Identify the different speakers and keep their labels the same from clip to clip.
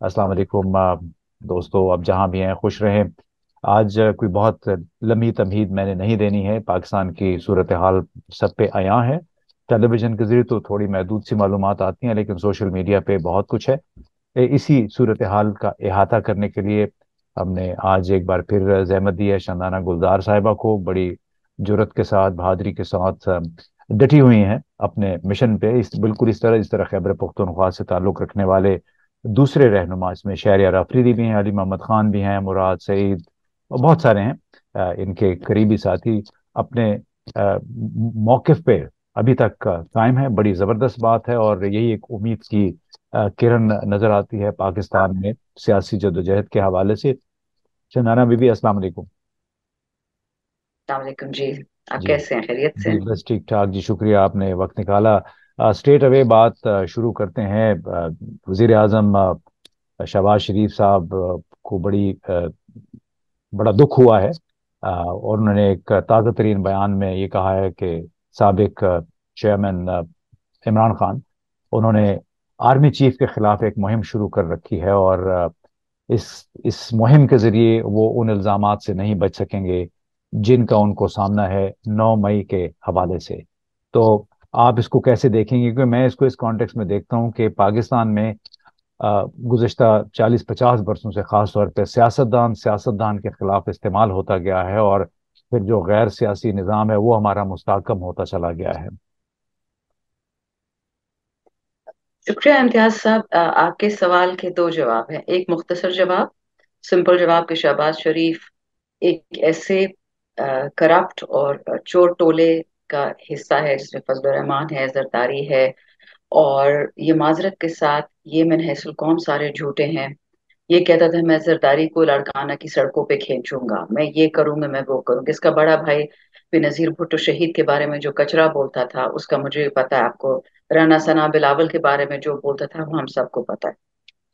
Speaker 1: अस्सलाम वालेकुम दोस्तों, अब जहां भी हैं खुश रहें। आज कोई बहुत लंबी तमहीद मैंने नहीं देनी है। पाकिस्तान की सूरत हाल सब पे आया है। टेलीविजन के जरिए तो थोड़ी महदूद सी मालूमात आती हैं, लेकिन सोशल मीडिया पे बहुत कुछ है। इसी सूरत हाल का अहाता करने के लिए हमने आज एक बार फिर जहमत दी है। शंदाना गुलजार साहिबा को बड़ी जुरत के साथ, बहादुरी के साथ डटी हुई हैं अपने मिशन पे। बिल्कुल इस तरह खैबर पख्तूनख्वा से ताल्लुक़ रखने वाले दूसरे रहनुमा इसमें शहरियार अफरीदी भी हैं, अली मोहम्मद खान भी हैं, मुराद सईद और बहुत सारे हैं। इनके करीबी साथी अपने मौकिफ पे अभी तक कायम है। बड़ी ज़बरदस्त बात है और यही एक उम्मीद की किरण नजर आती है पाकिस्तान में सियासी जदोजहद के हवाले से। चंदना बीबी, अस्सलाम वालेकुम।
Speaker 2: वालेकुम जी। आप
Speaker 1: जी।
Speaker 2: कैसे हैं? खैरियत से
Speaker 1: जी
Speaker 2: हैं?
Speaker 1: बस ठीक ठाक जी, शुक्रिया आपने वक्त निकाला। स्ट्रेट अवे बात शुरू करते हैं। वजीर आजम शहबाज शरीफ साहब को बड़ा दुख हुआ है। और उन्होंने एक ताज़ा तरीन बयान में ये कहा है कि साबिक चेयरमैन इमरान खान, उन्होंने आर्मी चीफ के खिलाफ एक मुहिम शुरू कर रखी है और इस मुहिम के जरिए वो उन इल्जामात से नहीं बच सकेंगे जिनका उनको सामना है 9 मई के हवाले से। तो आप इसको कैसे देखेंगे? क्योंकि मैं इसको इस कॉन्टेक्स्ट में देखता हूँ कि पाकिस्तान में गुज़श्ता 40-50 वर्षों से खास तौर पर सियासतदान सियासतदान के खिलाफ इस्तेमाल होता गया है और फिर जो गैर सियासी निज़ाम है वो हमारा मुस्तहकम होता चला गया है।
Speaker 2: शुक्रिया इम्तियाज साहब। आपके सवाल के दो जवाब हैं। एक मुख्तसर जवाब, सिंपल जवाब कि शहबाज शरीफ एक ऐसे करप्ट और चोर टोले का हिस्सा है जिसमें फजल रहमान है, जरदारी है, और ये माजरत के साथ ये मनहसल कौम सारे झूठे हैं। ये कहता था मैं जरदारी को लाड़काना की सड़कों पे खींचूंगा, मैं ये करूंगा, मैं वो करूंगा। इसका बड़ा भाई बेनजीर भुट्टो शहीद के बारे में जो कचरा बोलता था उसका मुझे पता है। आपको राना सना बिलावल के बारे में जो बोलता था वो हम सबको पता है।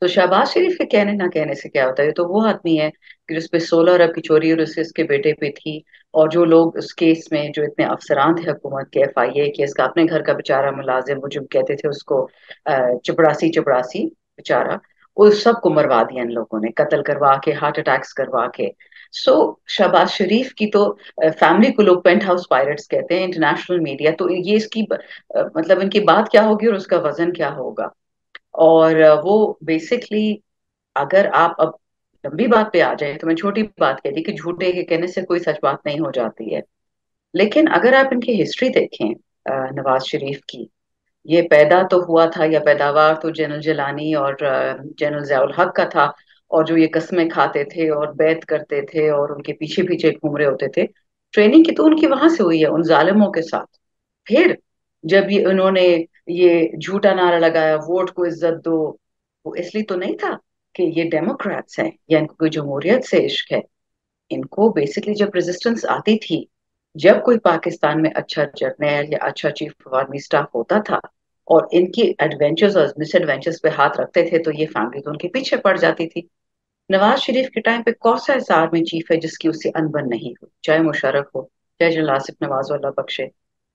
Speaker 2: तो शहबाज शरीफ के कहने ना कहने से क्या होता है? ये तो वो आदमी है कि जिस पे 16 अरब की चोरी और उससे उसके बेटे पे थी। और जो लोग उस केस में जो इतने अफसरान थे हुकूमत के, FIA केस का, अपने घर का बेचारा मुलाजिम, वो जो कहते थे उसको चपड़ासी चपड़ासी बेचारा, उस सबको मरवा दिया इन लोगों ने, कत्ल करवा के, हार्ट अटैक्स करवा के। सो शहबाज शरीफ की तो फैमिली को लोग पेंट हाउस पायरेट्स कहते हैं, इंटरनेशनल मीडिया। तो ये इसकी मतलब इनकी बात क्या होगी और उसका वजन क्या होगा? और वो बेसिकली, अगर आप अब लंबी बात पे आ जाए तो मैं छोटी बात कह दी कि झूठे के कहने से कोई सच बात नहीं हो जाती है। लेकिन अगर आप इनकी हिस्ट्री देखें, नवाज शरीफ की, ये पैदा तो हुआ था, या पैदावार तो जनरल जलानी और जनरल जयाउल हक का था। और जो ये कस्में खाते थे और बैत करते थे और उनके पीछे पीछे घूम रहे होते थे, ट्रेनिंग की तो उनकी वहां से हुई है उन जालिमों के साथ। फिर जब ये उन्होंने ये झूठा नारा लगाया, वोट को इज्जत दो, वो इसलिए तो नहीं था कि ये डेमोक्रेट्स हैं या इनको कोई जमहूरियत से इश्क है। इनको बेसिकली जब रेजिस्टेंस आती थी, जब कोई पाकिस्तान में अच्छा जर्नैल या अच्छा चीफ ऑफ आर्मी स्टाफ होता था और इनकी एडवेंचर्स और मिस एडवेंचर्स पे हाथ रखते थे, तो ये फैमिली तो उनके पीछे पड़ जाती थी। नवाज शरीफ के टाइम पे कौन सा ऐसा आर्मी चीफ है जिसकी उससे अनबन नहीं हुई? चाहे मुशर्रफ हो, चाहे जनरल आसिफ नवाज, अल्लाह बख्शे,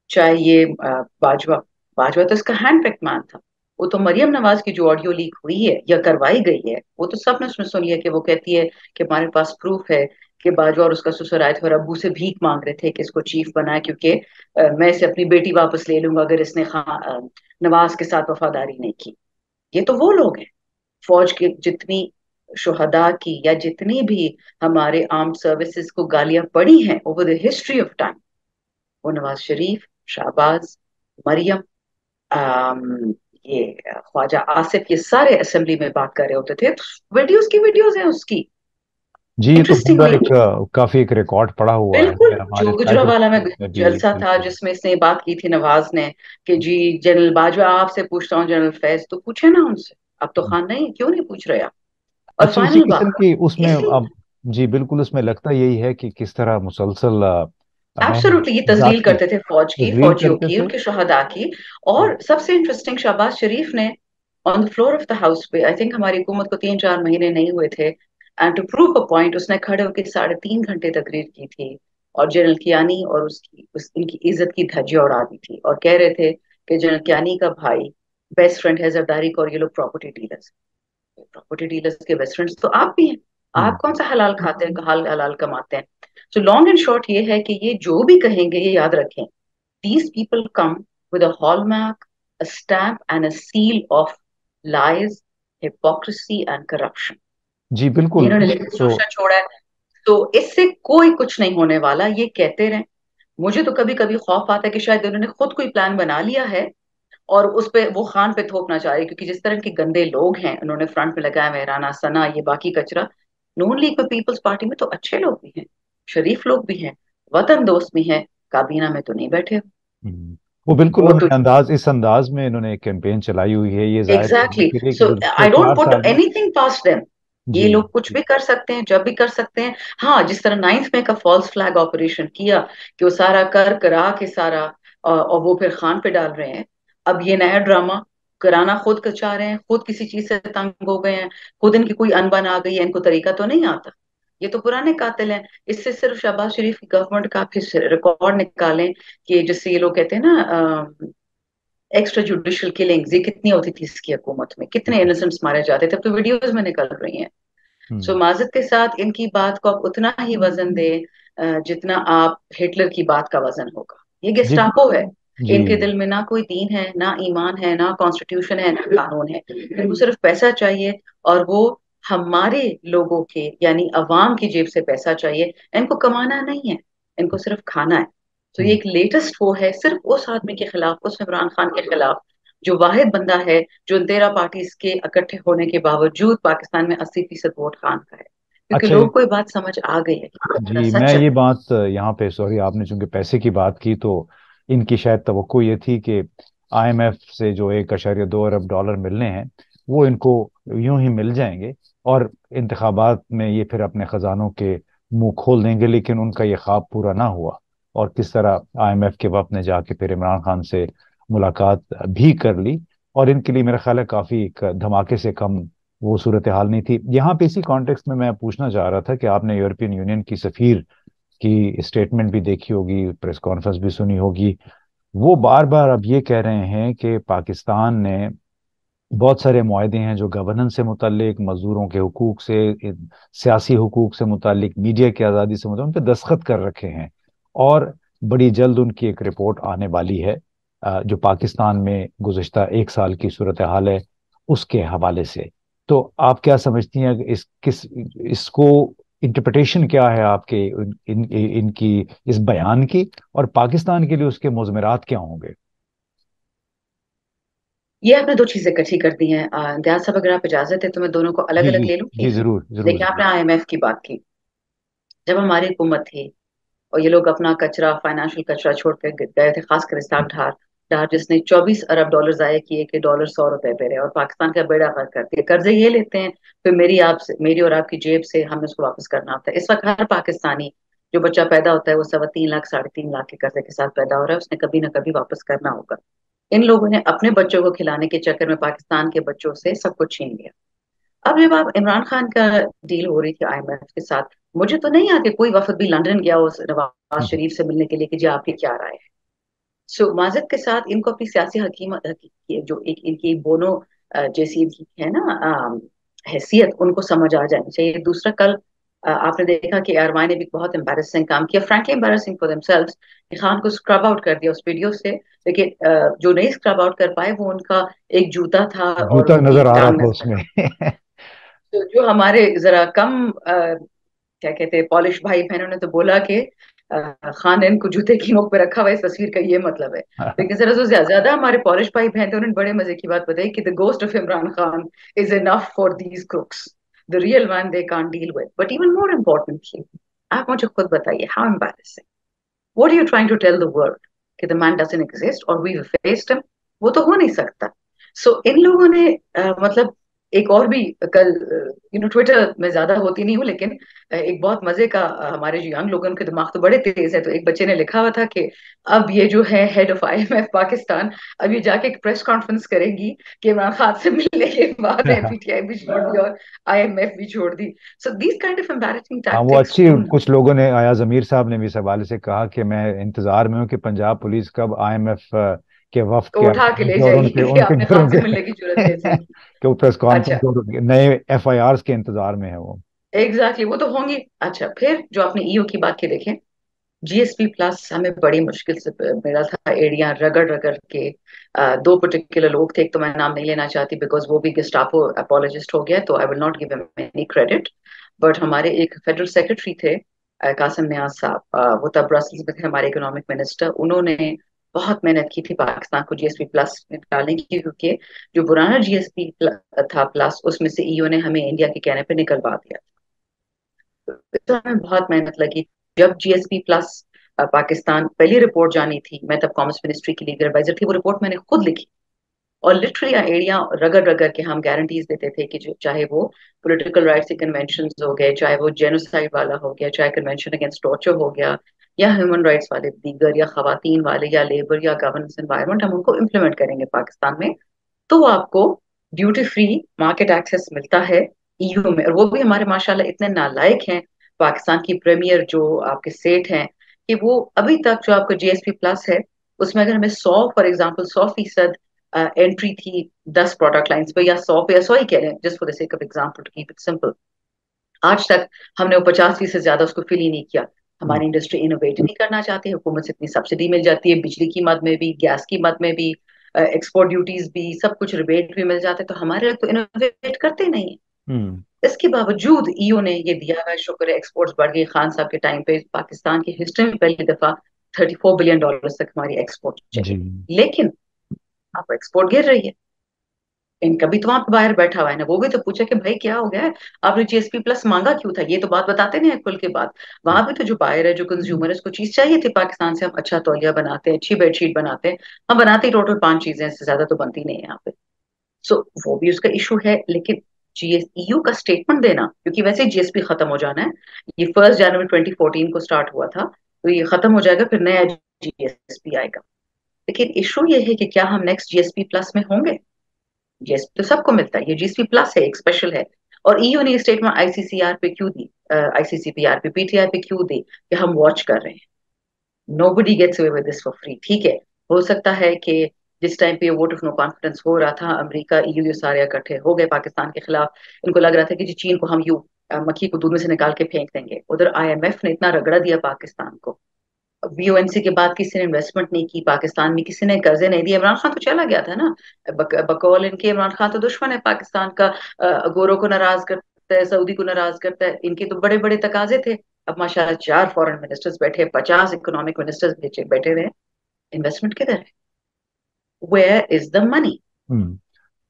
Speaker 2: चाहे ये बाजवा। बाजवा तो इसका हैंड पिक्ड मैन था। वो तो मरियम नवाज की जो ऑडियो लीक हुई है या करवाई गई है, वो तो सबने उसमें सुनी है कि वो कहती है कि हमारे पास प्रूफ है कि बाजवा और उसका ससुर आए थे और अब्बू से भीख मांग रहे थे कि इसको चीफ बनाए, क्योंकि मैं इसे अपनी बेटी वापस ले लूंगा अगर इसने नवाज के साथ वफादारी नहीं की। ये तो वो लोग हैं। फौज की जितनी शुहदा की या जितनी भी हमारे आर्म्ड सर्विसेज को गालियां पड़ी हैं over the history of time, वो नवाज शरीफ, शाहबाज, मरियम, आम, ये ख्वाजा आसिफ, ये सारे असेंबली में बात कर रहे होते थे। तो वीडियोस की वीडियोस हैं उसकी।
Speaker 1: जी, ये तो पूरा
Speaker 2: इंटरेस्टिंगली,
Speaker 1: एक काफी एक रिकॉर्ड पड़ा हुआ
Speaker 2: बिल्कुल
Speaker 1: है हमारे
Speaker 2: जो
Speaker 1: साइबर
Speaker 2: गुजरावाला में
Speaker 1: में भी।
Speaker 2: जलसा था
Speaker 1: बिल्कुल।
Speaker 2: जिसमें इसने बात की थी नवाज ने कि जी जनरल बाजवा आपसे पूछता हूँ, जनरल फैज तो पूछे ना उनसे। अब तो खान नहीं, क्यों नहीं पूछ रहे आप? और
Speaker 1: अच्छा, इसी
Speaker 2: फाइनल
Speaker 1: किस्म
Speaker 2: बात,
Speaker 1: की उसमें
Speaker 2: इसलिए
Speaker 1: अब। जी बिल्कुल, उसमें लगता यही है कि किस तरह मुसलसल महज
Speaker 2: एब्सोल्युटली ये तजलील
Speaker 1: जाति
Speaker 2: करते थे फौज की,
Speaker 1: तजलील
Speaker 2: फौजियों
Speaker 1: करते
Speaker 2: की,
Speaker 1: थे।
Speaker 2: उनके शहदा की। और सबसे इंटरेस्टिंग, शहबाज शरीफ ने on the floor of the house पे, आई थिंक हमारी हुकूमत को 3-4 महीने नहीं हुए थे, and to prove a point उसने खड़े होकर 3.5 घंटे तकरीर की थी। और जनरल कियानी और उनकी इज्जत की धज्जियां उड़ा दी थी और कह रहे थे कि जनरल कियानी का भाई बेस्ट फ्रेंड है जरदारी का और ये लोग प्रॉपर्टी डीलर्स। प्रॉपर्टी डीलर्स के बेस्ट फ्रेंड्स तो आप भी हैं। आप
Speaker 1: हम्म।
Speaker 2: कौन सा हलाल खाते हैं, हलाल हलाल कमाते हैं? सो लॉन्ग एंड शॉर्ट ये है कि ये जो भी कहेंगे ये याद रखें, these people come with a hallmark, a stamp and a seal of lies, hypocrisy and corruption।
Speaker 1: जी
Speaker 2: ये
Speaker 1: बिल्कुल।
Speaker 2: इन्होंने लिखित
Speaker 1: तो
Speaker 2: सूचना छोड़ा है, तो इससे कोई कुछ नहीं होने वाला, ये कहते रहे। मुझे तो कभी कभी खौफ आता है कि शायद उन्होंने खुद कोई प्लान बना लिया है और उस पे वो खान पे थोपना चाह रहे हैं, क्योंकि जिस तरह के गंदे लोग हैं उन्होंने फ्रंट में लगाया हुआ है, राना सना ये बाकी कचरा। नून लीग में, पीपल्स पार्टी में तो अच्छे लोग भी हैं, शरीफ लोग भी हैं, वतन दोस्त भी हैं, काबीना में तो नहीं बैठे।
Speaker 1: वो बिल्कुल
Speaker 2: वो तो
Speaker 1: उन्होंने इस अंदाज में इन्होंने कैंपेन चलाई हुई है, ये जाहिर करने
Speaker 2: एग्जैक्टली,
Speaker 1: के लिए कि
Speaker 2: सो
Speaker 1: गुज़िश्ता
Speaker 2: आई डोंट
Speaker 1: चार
Speaker 2: पुट
Speaker 1: साल में।
Speaker 2: Anything past them. ये
Speaker 1: जी।
Speaker 2: लोग कुछ भी कर सकते हैं, जब भी कर सकते हैं। हाँ, जिस तरह 9 मई का फॉल्स फ्लैग ऑपरेशन किया, कि वो सारा कर करा के सारा और वो फिर खान पे डाल रहे हैं। अब ये नया ड्रामा कराना खुद कर चाह रहे हैं, खुद किसी चीज से तंग हो गए हैं, खुद इनकी कोई अनबन आ गई है, इनको तरीका तो नहीं आता। ये तो पुराने कातिल हैं। इससे सिर्फ शहबाज शरीफ की गवर्नमेंट का आप रिकॉर्ड निकालें, कि जिससे ये लोग कहते हैं ना एक्स्ट्रा जुडिशियल किलिंग्स, ये कितनी होती थी इसकी हुकूमत में, कितने इनोसेंट्स मारे जाते थे, अब तो वीडियोस में निकल रही हैं। सो
Speaker 1: हम्म।
Speaker 2: माजिद के साथ इनकी बात को आप उतना ही वजन दे जितना आप हिटलर की बात का वजन होगा। ये
Speaker 1: जी।
Speaker 2: गेस्टापो है।
Speaker 1: जी।
Speaker 2: इनके दिल में ना कोई दीन है, ना ईमान है, ना कॉन्स्टिट्यूशन है, ना कानून है। इनको सिर्फ पैसा चाहिए, और वो हमारे लोगों के यानी अवाम की जेब से पैसा चाहिए। इनको कमाना नहीं है, इनको सिर्फ खाना है। तो ये
Speaker 1: हम्म।
Speaker 2: एक लेटेस्ट वो है सिर्फ उस आदमी के खिलाफ, उस इमरान खान के खिलाफ, जो वाहिद बंदा है जो इन 13 पार्टीज के इकट्ठे होने के बावजूद पाकिस्तान में 80% वोट खान का है। क्योंकि
Speaker 1: अच्छा।
Speaker 2: लोगों को ये बात समझ आ गई है कि पूरा
Speaker 1: जी मैं
Speaker 2: सच है।
Speaker 1: ये बात यहाँ पे, सॉरी, आपने चूंकि पैसे की बात की, तो इनकी शायद तवक्को ये थी कि आईएमएफ से जो 1,2 अरब डॉलर मिलने हैं वो इनको यूं ही मिल जाएंगे, और इंतखाबात में ये फिर अपने खजानों के मुंह खोल देंगे। लेकिन उनका ये ख्वाब पूरा ना हुआ, और किस तरह आईएमएफ के वफद ने जाके फिर इमरान खान से मुलाकात भी कर ली, और इनके लिए मेरा ख्याल है काफी एक धमाके से कम वो सूरत हाल नहीं थी। यहाँ पे इसी कॉन्टेक्स्ट में मैं पूछना चाह रहा था कि आपने यूरोपियन यूनियन की सफीर की स्टेटमेंट भी देखी होगी, प्रेस कॉन्फ्रेंस भी सुनी होगी। वो बार बार अब ये कह रहे हैं कि पाकिस्तान ने बहुत सारे मुआहदे हैं जो गवर्नेंस से मुतल्लिक, मजदूरों के हुकूक से, सियासी हुकूक से मुतल्लिक, मीडिया की आज़ादी से मुतल्लिक, उन पर दस्तखत कर रखे हैं। और बड़ी जल्द उनकी एक रिपोर्ट आने वाली है, जो पाकिस्तान में गुज़श्ता 1 साल की सूरत हाल है उसके हवाले से। तो आप क्या समझती हैं कि इसको इंटरप्रिटेशन क्या है आपके इनकी इस बयान की, और पाकिस्तान के लिए उसके मुज़मरात क्या होंगे?
Speaker 2: ये आपने दो चीजें इकट्ठी कर दी हैं। इम्तियाज साहब, अगर आप इजाजत है तो मैं दोनों को अलग
Speaker 1: जी
Speaker 2: अलग
Speaker 1: जी।
Speaker 2: ले लूं,
Speaker 1: जी
Speaker 2: प्लीज।
Speaker 1: जरूर जरूर
Speaker 2: देखिए,
Speaker 1: जरूर।
Speaker 2: आपने आईएमएफ की बात की। जब हमारी हुकूमत थी और ये लोग अपना कचरा, फाइनेंशियल कचरा छोड़ कर गए थे, खासकर इस्हाक डार, जिसने 24 अरब डॉलर जाया किए कि डॉलर 100 रुपए पे रहे, और पाकिस्तान का बेड़ा गर्क कर दिया। कर्जे ये लेते हैं, फिर मेरी और आपकी जेब से हमें उसको वापस करना होता है। इस वक्त हर पाकिस्तानी जो बच्चा पैदा होता है वो 3.25 लाख 3.5 लाख के कर्जे के साथ पैदा हो रहा है, उसने कभी ना कभी वापस करना होगा। इन लोगों ने अपने बच्चों को खिलाने के चक्कर में पाकिस्तान के बच्चों से सब कुछ छीन लिया। अब जब आप इमरान खान का डील हो रही थी आईएमएफ के साथ, मुझे तो नहीं आती कोई वफद भी लंदन गया उस नवाज
Speaker 1: हम्म।
Speaker 2: शरीफ से मिलने के लिए कि जी आपकी क्या राय है। सो माजिद के साथ इनको अपनी सियासी जो एक इनकी बोनो जैसी इनकी है ना हैसियत, उनको समझ आ जानी चाहिए। दूसरा, कल आपने देखा कि अरमाई ने भी बहुत एम्बेरसिंग काम किया, फ्रैंकली एम्बेरसिंग फॉर देमसेल्व्स, कि खान को स्क्रब आउट कर दिया उस वीडियो से। लेकिन जो नहीं स्क्रब आउट कर पाए वो उनका एक जूता था और
Speaker 1: जूता
Speaker 2: उनकी
Speaker 1: नजर आ रहा
Speaker 2: टांग
Speaker 1: था
Speaker 2: नजर
Speaker 1: उसमें।
Speaker 2: आ। तो जो हमारे जरा कम क्या कहते हैं पॉलिश भाई बहनों ने तो बोला कि खान इनको जूते की नोक पे रखा हुआ है, इस तस्वीर का ये मतलब है। लेकिन जरा जो ज्यादा हमारे पॉलिश भाई बहन थे उन्होंने बड़े मजे की बात बताई कि the ghost of Imran Khan is enough for these crooks, the real man they can't deal with. But even more importantly, आप मुझे खुद बताइए, how embarrassing, what are you trying to tell the world, कि द मैन डजंट एग्जिस्ट और we faced him? वो तो हो नहीं सकता। सो इन लोगों ने मतलब एक और भी कल, ट्विटर में ज्यादा होती नहीं हूँ, लेकिन एक बहुत मजे का हमारे जो यंग लोगों के दिमाग तो बड़े तेज है, तो एक बच्चे ने लिखा हुआ था कि अब ये जो है हेड ऑफ आईएमएफ पाकिस्तान, अब ये जाके एक प्रेस कॉन्फ्रेंस करेंगी कि इमरान खान से मिलने के बाद पीटीआई भी छोड़ दी और आईएमएफ भी छोड़ दी। So these kind of embarrassing
Speaker 1: हाँ वो
Speaker 2: टैक्टिक्स
Speaker 1: अच्छी,
Speaker 2: डू।
Speaker 1: कुछ लोगों ने, आया जमीर साहब ने भी इस हवाले से कहा कि मैं इंतजार में हूँ कि पंजाब पुलिस कब आईएमएफ के वफ्द
Speaker 2: तो
Speaker 1: के
Speaker 2: उठा के ले
Speaker 1: आदमी और
Speaker 2: जाइए
Speaker 1: उनके
Speaker 2: कि
Speaker 1: उनके
Speaker 2: आपने
Speaker 1: घरों
Speaker 2: फांसी
Speaker 1: के
Speaker 2: मिलने की जरूरत कैसे की।
Speaker 1: के वो प्रेस
Speaker 2: अच्छा,
Speaker 1: कॉन्फ्रेंस और नए एफआईआर के इंतजार में है वो।
Speaker 2: एग्जैक्टली वो तो होंगी। अच्छा, फिर जो आपने ईओ की बात की, देखें जीएसपी प्लस हमें बड़ी मुश्किल से मिला था, एड़ियां रगड़ रगड़ के। दो पर्टिकुलर लोग थे, एक तो मैं नाम नहीं लेना चाहती बिकॉज वो भी गेस्टापो अपोलोजिस्ट हो गया, तो I will not give him any credit. But हमारे एक फेडरल सेक्रेटरी थे, कासिम नियाज साहब, वो तब ब्रसल्स में थे, हमारे इकोनॉमिक मिनिस्टर। उन्होंने बहुत मेहनत की थी पाकिस्तान को जीएसपी प्लस में डालने की, क्योंकि जो पुराना जीएसपी था प्लस, उसमें से ईओ ने हमें इंडिया के कहने पे निकलवा दिया। तो हमें बहुत मेहनत लगी। जब जीएसपी प्लस पाकिस्तान पहली रिपोर्ट जानी थी, मैं तब कॉमर्स मिनिस्ट्री की लीगल एडवाइजर थी, वो रिपोर्ट मैंने खुद लिखी। और लिटरली एरिया रगड़ रगड़ के हम गारंटीज देते थे कि चाहे वो पॉलिटिकल राइट्स के कन्वेंशन हो गए, चाहे वो जेनोसाइड वाला हो गया, चाहे कन्वेंशन अगेंस्ट टॉर्चर हो गया, या ह्यूमन राइट्स वाले दीगर, या खवातीन वाले, या लेबर, या गवर्नेंस एनवायरनमेंट, हम उनको इम्प्लीमेंट करेंगे पाकिस्तान में। तो आपको ड्यूटी फ्री मार्केट एक्सेस मिलता है ईयू में। और वो भी हमारे माशाल्लाह इतने नालायक हैं, पाकिस्तान की प्रीमियर जो आपके सेठ हैं, कि वो अभी तक जो आपका जीएसपी प्लस है, उसमें अगर हमें 100 फॉर एग्जांपल 100% एंट्री थी 10 प्रोडक्ट लाइंस पे, या 100 पे, या 100 ही कह रहे हैं just for the sake of example to keep it simple, आज तक हमने वो 50% से ज्यादा उसको फिल ही नहीं किया।
Speaker 1: हम्म।
Speaker 2: हमारी इंडस्ट्री इनोवेट नहीं करना चाहती, हुकूमत से इतनी सब्सिडी मिल जाती है, बिजली की मद में भी, गैस की मद में भी, एक्सपोर्ट ड्यूटीज भी, सब कुछ रिबेट भी मिल जाते हैं, तो हमारे लोग तो इनोवेट करते ही नहीं है।
Speaker 1: हम्म।
Speaker 2: इसके बावजूद ईओ ने ये दिया हुआ है, शुक्र है एक्सपोर्ट्स बढ़ गई। खान साहब के टाइम पे पाकिस्तान की हिस्ट्री में पहली दफा $34 बिलियन तक हमारी एक्सपोर्ट
Speaker 1: जी।
Speaker 2: चली। लेकिन आप एक्सपोर्ट गिर रही है। इनका भी तो वहां पे बाहर बैठा हुआ है ना, वो भी तो पूछा कि भाई क्या हो गया है, आपने जीएसपी प्लस मांगा क्यों था, ये तो बात बताते नहीं है खुल के बात। वहां भी तो जो बायर है, जो कंज्यूमर है, उसको चीज चाहिए थी पाकिस्तान से। हम अच्छा तौलिया बनाते हैं, अच्छी बेडशीट बनाते हैं, हम बनाते ही टोटल 5 चीजें, इससे ज्यादा तो बनती नहीं है यहाँ पे। सो वो भी उसका इशू है। लेकिन जीएसईयू का स्टेटमेंट देना, क्योंकि वैसे ही जीएसपी खत्म हो जाना है, ये 1 जनवरी 2014 को स्टार्ट हुआ था, तो ये खत्म हो जाएगा, फिर नया जीएसपी आएगा। लेकिन इशू ये है कि क्या हम नेक्स्ट जीएसपी प्लस में होंगे। जीएसपी तो सबको मिलता है, ये जीएसपी प्लस है, एक स्पेशल है। और ईयू ने स्टेटमेंट आईसीसीआर पे क्यों दी, आईसीसीपीआर पे, पीटीआई पे क्यों दी, कि हम वॉच कर रहे हैं। Nobody gets away with this for free. ठीक है, हो सकता है कि जिस टाइम पे वोट ऑफ नो कॉन्फिडेंस हो रहा था, अमेरिका ईयू ये सारे इकट्ठे हो गए पाकिस्तान के खिलाफ। इनको लग रहा था कि जी चीन को हम यू मक्खी को दूध में से निकाल के फेंक देंगे। उधर आईएमएफ ने इतना रगड़ा दिया पाकिस्तान को, वीओएनसी के बाद किसी ने इन्वेस्टमेंट नहीं की पाकिस्तान में, किसी ने कर्जे नहीं दिए। इमरान खान तो चला गया था ना, बकौल इनके इमरान खान तो दुश्मन है पाकिस्तान का, गोरों को नाराज करता है, सऊदी को नाराज करता है, इनके तो बड़े बड़े तकाजे थे। अब माशाल्लाह 4 फॉरेन मिनिस्टर्स बैठे, 50 इकोनॉमिक मिनिस्टर्स बैठे हुए हैं। इन्वेस्टमेंट किधर है, वेयर इज द मनी,
Speaker 1: हम्म।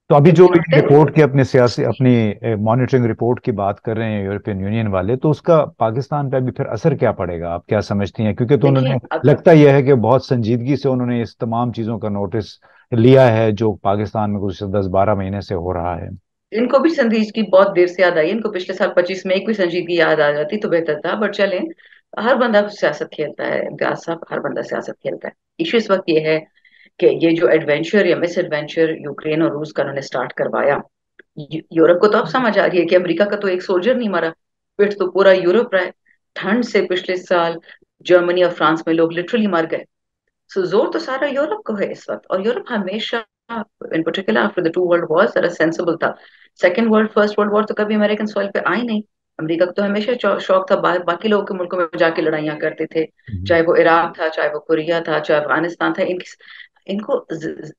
Speaker 1: तो अभी
Speaker 2: कैन
Speaker 1: जो
Speaker 2: वी नॉट
Speaker 1: ये
Speaker 2: टेल।
Speaker 1: रिपोर्ट की अपने सियासी अपनी मॉनिटरिंग रिपोर्ट की बात कर रहे हैं यूरोपियन यूनियन वाले, तो उसका पाकिस्तान पे अभी फिर असर क्या पड़ेगा, आप क्या समझती हैं? क्योंकि तो
Speaker 2: देखिए
Speaker 1: उन्होंने,
Speaker 2: अब
Speaker 1: लगता यह है कि बहुत संजीदगी से उन्होंने इस तमाम चीजों का नोटिस लिया है जो पाकिस्तान में कुछ 10-12 महीने से हो रहा है।
Speaker 2: इनको भी संजीदगी बहुत देर से याद आई। इनको पिछले साल 25 में एक भी संजीदगी याद आ जाती तो बेहतर था, बट चले, हर बंदा सियासत खेलता है इम्तियाज साहब, हर बंदा सियासत खेलता है। इशू इस वक्त ये है कि ये जो एडवेंचर या मिस एडवेंचर यूक्रेन और रूस का उन्होंने स्टार्ट करवाया, यूरोप को तो अब समझ आ रही है कि अमेरिका का तो एक सोल्जर नहीं मरा, फिर तो पूरा यूरोप रहा है। ठंड से पिछले साल जर्मनी और फ्रांस में लोग लिटरली मर गए। सो जोर तो सारा यूरोप को है इस वक्त। और यूरोप हमेशा, इन particular after the two world Wars, जरा सेंसिबल था। Second world first world war तो कभी अमेरिकन सॉइल पे आई नहीं। अमेरिका को तो हमेशा शौक था बाकी लोगों के मुल्कों में जाके लड़ाइयां करते थे,
Speaker 1: हम्म।
Speaker 2: चाहे वो इराक था, चाहे वो कोरिया था, चाहे अफगानिस्तान था। इनको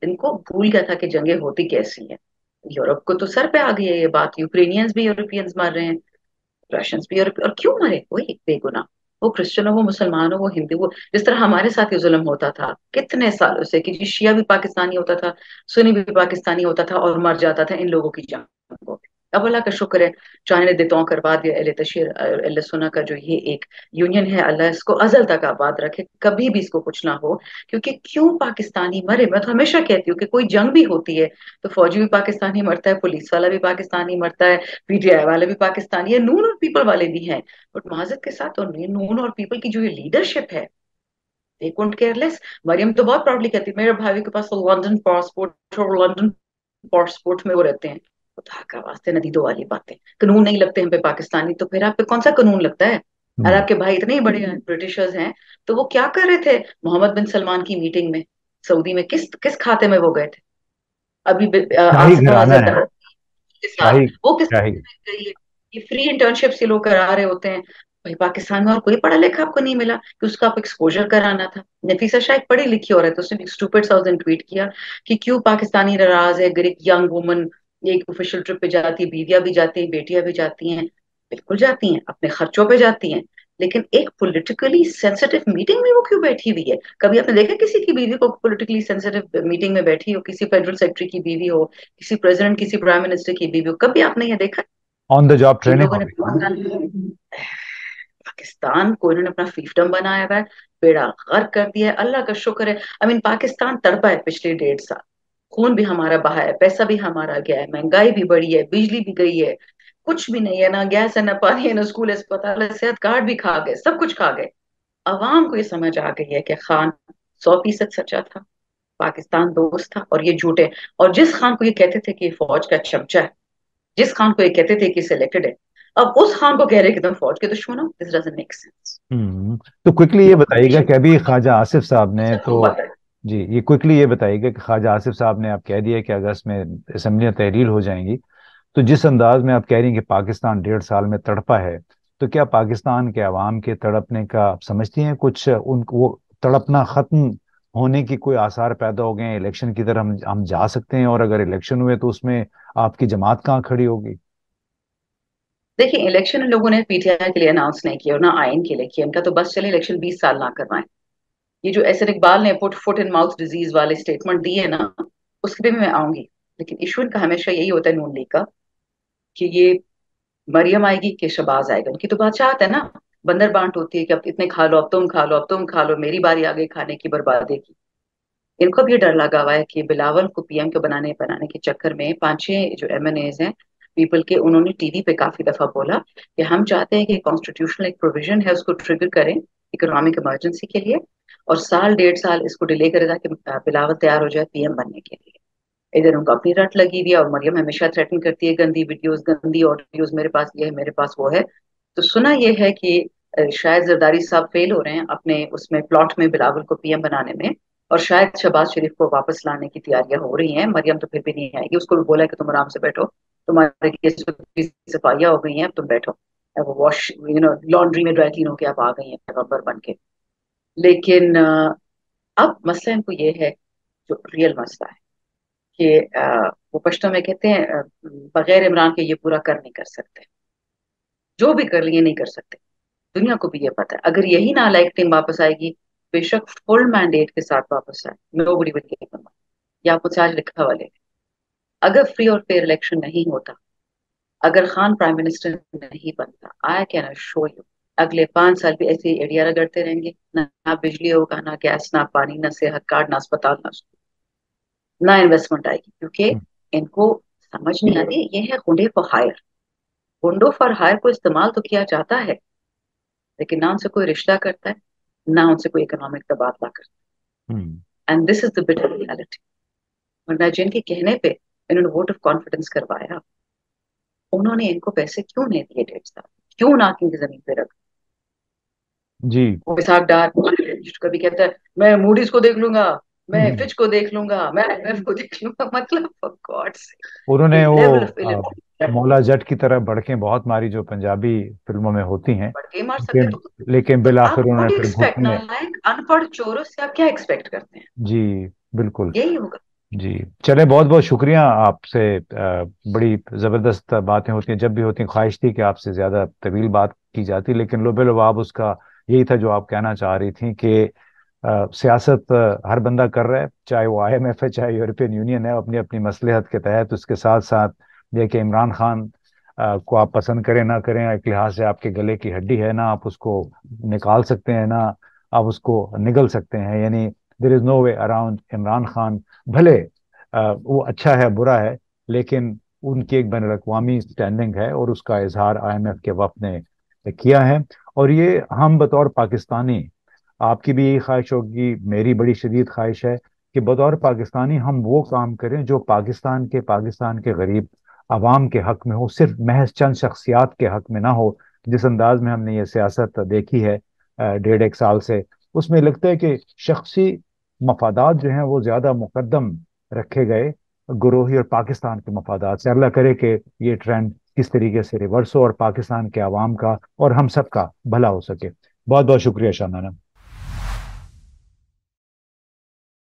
Speaker 2: इनको भूल गया था कि जंगें होती कैसी हैं। यूरोप को तो सर पे आ गई है ये बात, यूक्रेनियंस भी यूरोपियंस मर रहे हैं, रशियंस भी। और क्यों मरे, वही बेगुनाह। वो क्रिश्चियन हो, वो मुसलमान हो, वो हिंदू हो, जिस तरह हमारे साथ ये जुल्म होता था कितने सालों से, कि जी शिया भी पाकिस्तानी होता था, सुन्नी भी पाकिस्तानी होता था, और मर जाता था इन लोगों की जान। अब अल्लाह का शुक्र है, चाइना ने देतों करवा दिया। अहले तशहीर अहले सुन्ना का जो ये एक यूनियन है, अल्लाह इसको अजल तक आबाद रखे, कभी भी इसको कुछ ना हो। क्योंकि क्यों पाकिस्तानी मरे, मैं तो हमेशा कहती हूँ कि कोई जंग भी होती है तो फौजी भी पाकिस्तानी मरता है, पुलिस वाला भी पाकिस्तानी मरता है, पीटीआई वाले भी पाकिस्तानी है, नून और पीपल वाले भी हैं। बट माजरत के साथ, और नून और पीपल की जो ये लीडरशिप है, दे कुडंट केयरलेस। मरियम तो बहुत प्राउडली कहती है, मेरे भाभी के पास तो लंदन पासपोर्ट, और लंदन पासपोर्ट में वो रहते हैं। तो धाका वास्ते नदी दो वाली बातें, कानून नहीं लगते हम पे पाकिस्तानी, तो फिर आप पे कौन सा कानून लगता है। और
Speaker 1: हम्म।
Speaker 2: आपके भाई इतने ही बड़े ब्रिटिशर्स हैं, तो वो क्या कर रहे थे मोहम्मद बिन सलमान की मीटिंग में, सऊदी में किस किस खाते में वो गए थे? अभी
Speaker 1: शाही
Speaker 2: आसिफा
Speaker 1: घराना है।
Speaker 2: जरदारी के साथ
Speaker 1: शाही
Speaker 2: वो किस
Speaker 1: शाही।
Speaker 2: गई है? ये फ्री इंटर्नशिप ये लोग करा रहे होते हैं। भाई पाकिस्तान में और कोई पढ़ा लिखा आपको नहीं मिला कि उसका आप एक्सपोजर कराना था? नफीसा शायद पढ़ी लिखी औरत है, उसने एक स्टूपिड सा उस दिन ट्वीट किया कि क्यों पाकिस्तानी नाराज है अगर एक यंग वुमन एक ऑफिशियल ट्रिप पे जाती है, बीवियां भी जाती हैं, बेटियां भी जाती हैं। बिल्कुल जाती हैं, अपने खर्चों पे जाती हैं। लेकिन एक पॉलिटिकली सेंसिटिव मीटिंग में वो क्यों बैठी हुई है? कभी आपने देखा किसी की बीवी को पॉलिटिकली सेंसिटिव मीटिंग में बैठी हो? किसी फेडरल सेक्रेटरी की बीवी हो, किसी प्रेसिडेंट, किसी प्राइम मिनिस्टर की बीवी हो, कभी आपने ये देखा?
Speaker 1: On the job
Speaker 2: in
Speaker 1: training
Speaker 2: लोगों
Speaker 1: हो
Speaker 2: ने
Speaker 1: गई।
Speaker 2: पाकिस्तान को इन्होंने अपना फिefdom बनाया हुआ है, बेड़ा गर्क कर दिया है। अल्लाह का शुक्र है, आई मीन पाकिस्तान तड़पा है पिछले 1.5 साल। खून भी हमारा बहा है, पैसा भी हमारा गया है, महंगाई भी बढ़ी है, बिजली भी गई है, कुछ भी नहीं है, ना गैस है, ना पानी है, ना स्कूल अस्पताल है, सेहत कार्ड भी खा गए, सब कुछ खा गए। अवाम को ये समझ आ गई है कि खान 100% सच्चा था, पाकिस्तान दोस्त था, और ये झूठे। और जिस खान को ये कहते थे कि ये फौज का चमचा है, जिस खान को ये कहते थे कि सिलेक्टेड है, अब उस खान को कह रहे हैं कि तुम फौज के दुश्मन हो। This doesn't make sense.
Speaker 1: तो क्विकली ये बताइएगा
Speaker 2: बेशक
Speaker 1: कि अभी ख्वाजा आसिफ साहब ने तो,
Speaker 2: हुकूमत है।
Speaker 1: जी ये क्विकली ये बताइएगा कि ख्वाजा आसिफ साहब ने आप कह दिया कि अगस्त में असम्बलियां तहलील हो जाएंगी। तो जिस अंदाज में आप कह रही हैं कि पाकिस्तान 1.5 साल में तड़पा है, तो क्या पाकिस्तान के अवाम के तड़पने का आप समझती हैं कुछ उन वो तड़पना खत्म होने की कोई आसार पैदा हो गए हैं? इलेक्शन की तरफ हम जा सकते हैं, और अगर इलेक्शन हुए तो उसमें आपकी जमात कहाँ खड़ी होगी?
Speaker 2: देखिए, इलेक्शन इन लोगों ने पीटीआई के लिए अनाउंस नहीं किया और ना आइन के लिए किया। इनका तो बस चले इलेक्शन 20 साल ना करवाएं। ये जो एहसन इकबाल ने put foot in mouth disease वाले स्टेटमेंट दिए है ना, उसके पे मैं आऊंगी। लेकिन इशू इनका हमेशा यही होता है नून लीग का, कि ये मरियम आएगी कि शहबाज आएगा। उनकी तो बादशाहत है ना, बंदर बांट होती है कि अब इतने खा लो, अब तुम खा लो, अब तुम खा लो, मेरी बारी आ गई खाने की, बर्बादी की। इनको भी ये डर लगा हुआ है कि बिलावल को पीएम के बनाने बनाने के चक्कर में 5-6 जो एमएनएज हैं पीपल के, उन्होंने टीवी पे काफी दफा बोला कि हम चाहते हैं कि कॉन्स्टिट्यूशनल एक प्रोविजन है उसको ट्रिगर करें इकोनॉमिक इमरजेंसी के लिए, और साल 1.5 साल इसको डिले करे ताकि बिलावल तैयार हो जाए पीएम बनने के लिए। इधर उनको अपनी रट लगी हुई है, और मरियम हमेशा थ्रेटन करती है, गंदी वीडियोस, गंदी ऑडियोज, मेरे पास ये है, मेरे पास वो है। तो सुना ये है कि शायद जरदारी साहब फेल हो रहे हैं अपने उसमें प्लॉट में बिलावल को पीएम बनाने में, और शायद शहबाज शरीफ को वापस लाने की तैयारियां हो रही हैं। मरियम तो फिर भी नहीं आएगी, उसको भी बोला है कि तुम आराम से बैठो, तुम्हारे केस की सफाइयां हो गई हैं, अब तुम बैठो। अब वो वॉश लॉन्ड्री में ड्राई क्लीन होके आप आ गई हैं पैगंबर बन के। लेकिन अब मसला इनको ये है, जो रियल मसला है कि वो पश्तो में कहते हैं बगैर इमरान के ये पूरा कर नहीं कर सकते, जो भी कर लिए नहीं कर सकते। दुनिया को भी ये पता है, अगर यही नालायक टीम वापस आएगी, बेशक फुल मैंडेट के साथ वापस आए, नोबडी विल गिव देम। ये आप मुझसे आज लिखा वाले, अगर फ्री और फेयर इलेक्शन नहीं होता, अगर खान प्राइम मिनिस्टर नहीं बनता, आई कैन अश्योर यू अगले 5 साल भी ऐसे ही एडिया रगड़ते रहेंगे। ना बिजली होगा, ना गैस, ना पानी, ना सेहत कार्ड, ना अस्पताल, ना ना इन्वेस्टमेंट आएगी, क्योंकि इनको समझ नहीं आती। ये है गुंडे फॉर हायर। गुंडो फॉर हायर को इस्तेमाल तो किया जाता है, लेकिन ना उनसे कोई रिश्ता करता है, ना उनसे कोई इकोनॉमिक तबादला करता
Speaker 1: हम्म।
Speaker 2: है। And this is the bitter reality. वरना जिनके कहने पे इन्होंने वोट ऑफ कॉन्फिडेंस करवाया, उन्होंने इनको पैसे क्यों नहीं दिए 1.5 साल? क्यों नाक इनकी जमीन पे रख?
Speaker 1: जी।
Speaker 2: वो इसाक डार कभी कहता है मैं मूडीज को देख लूंगा, मैं
Speaker 1: हम्म।
Speaker 2: फिच को देख लूंगा, मैं आईएमएफ को देख लूंगा। मतलब फॉर गॉड से
Speaker 1: उन्होंने
Speaker 2: लेवल
Speaker 1: वो
Speaker 2: ऑफ इलिटरेसी
Speaker 1: मौला जट की तरह भड़कें बहुत मारी जो पंजाबी फिल्मों में होती हैं।
Speaker 2: बढ़ के मार सकते।
Speaker 1: लेकिन लेकिन
Speaker 2: तो
Speaker 1: बिल आखिर
Speaker 2: आप
Speaker 1: उन्होंने
Speaker 2: व्हाट
Speaker 1: फिर
Speaker 2: एक्सपेक्ट,
Speaker 1: घुटने।
Speaker 2: नालायक अनपढ़ चोरों से आप क्या एक्सपेक्ट करते हैं?
Speaker 1: जी बिल्कुल।
Speaker 2: यही होगा।
Speaker 1: जी चले, बहुत बहुत शुक्रिया आपसे। बड़ी ज़बरदस्त बातें होती हैं, जब भी होती हैं। ख्वाहिश थी कि आपसे ज़्यादा तवील बात की जाती, लेकिन लोबे लबाब उसका यही था जो आप कहना चाह रही थी कि सियासत हर बंदा कर रहा है, चाहे वो आईएमएफ है, चाहे यूरोपियन यूनियन है, अपनी अपनी मसलहत के तहत। उसके साथ साथ ये कि इमरान खान को आप पसंद करें ना करें, एक लिहाज से आपके गले की हड्डी है, ना आप उसको निकाल सकते हैं, ना आप उसको निगल सकते हैं। यानी there is no way around Imran Khan. भले वो अच्छा है बुरा है, लेकिन उनकी एक बैन अवी स्टैंडिंग है, और उसका इजहार आईएमएफ के वफद ने किया है। और ये हम बतौर पाकिस्तानी, आपकी भी यही ख्वाहिश होगी, मेरी बड़ी शदीद ख्वाहिश है कि बतौर पाकिस्तानी हम वो काम करें जो पाकिस्तान के गरीब आवाम के हक में हो, सिर्फ महज चंद शख्सियात के हक में ना हो। जिस अंदाज में हमने ये सियासत देखी है 1.5 एक साल से, उसमें लगता है कि शख्सी मफादात जो हैं वो ज्यादा मुकद्दम रखे गए गुरोही और पाकिस्तान के मफादात से। अल्लाह करे कि ये ट्रेंड किस तरीके से रिवर्स हो और पाकिस्तान के अवाम का और हम सब का भला हो सके। बहुत बहुत शुक्रिया शानाना।